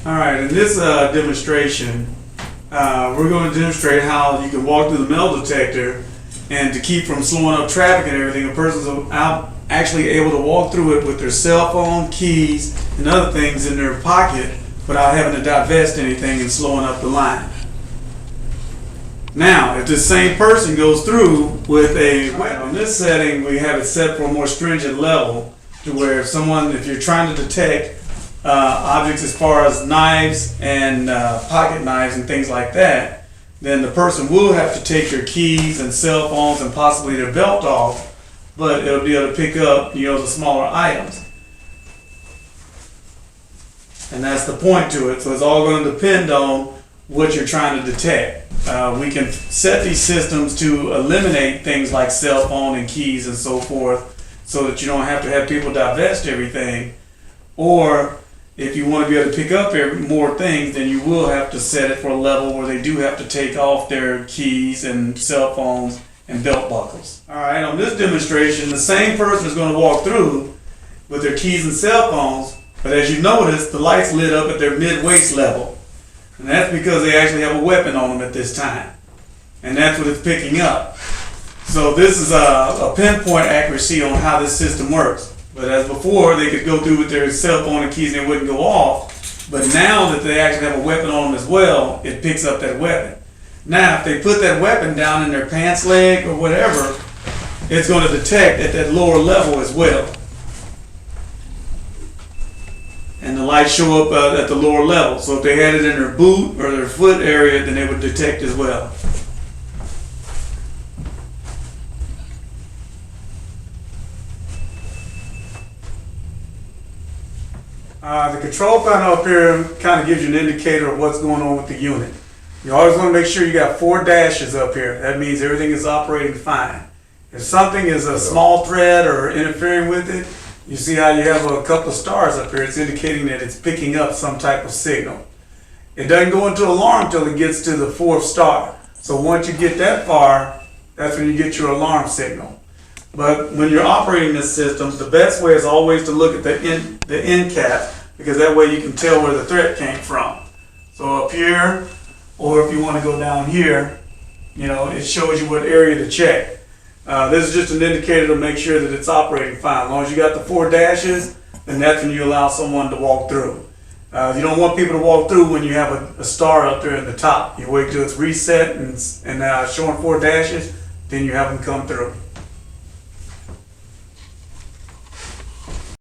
All right, in this demonstration, we're going to demonstrate how you can walk through the metal detector, and to keep from slowing up traffic and everything, a person's actually able to walk through it with their cell phone, keys, and other things in their pocket without having to divest anything and slowing up the line. Now, if this same person goes through with a weapon, in this setting we have it set for a more stringent level, to where if you're trying to detect objects as far as knives and pocket knives and things like that, then the person will have to take their keys and cell phones and possibly their belt off, but it'll be able to pick up, the smaller items. And that's the point to it. So it's all going to depend on what you're trying to detect. We can set these systems to eliminate things like cell phone and keys and so forth, so that you don't have to have people divest everything. Or if you want to be able to pick up more things, then you will have to set it for a level where they do have to take off their keys and cell phones and belt buckles. All right, on this demonstration, the same person is going to walk through with their keys and cell phones, but as you notice, the lights lit up at their mid-waist level. And that's because they actually have a weapon on them at this time. And that's what it's picking up. So this is a pinpoint accuracy on how this system works. But as before, they could go through with their cell phone and keys and they wouldn't go off. But now that they actually have a weapon on them as well, it picks up that weapon. Now, if they put that weapon down in their pants leg or whatever, it's going to detect at that lower level as well. And the lights show up at the lower level. So if they had it in their boot or their foot area, then they would detect as well. The control panel up here kind of gives you an indicator of what's going on with the unit. You always want to make sure you got 4 dashes up here. That means everything is operating fine. If something is a small thread or interfering with it, you see how you have a couple of stars up here. It's indicating that it's picking up some type of signal. It doesn't go into alarm until it gets to the 4th star. So once you get that far, that's when you get your alarm signal. But when you're operating this system, the best way is always to look at the end cap, because that way you can tell where the threat came from. So up here, or if you want to go down here, it shows you what area to check. This is just an indicator to make sure that it's operating fine. As long as you got the 4 dashes, then that's when you allow someone to walk through. You don't want people to walk through when you have a star up there in the top. You wait till it's reset and showing 4 dashes, then you have them come through.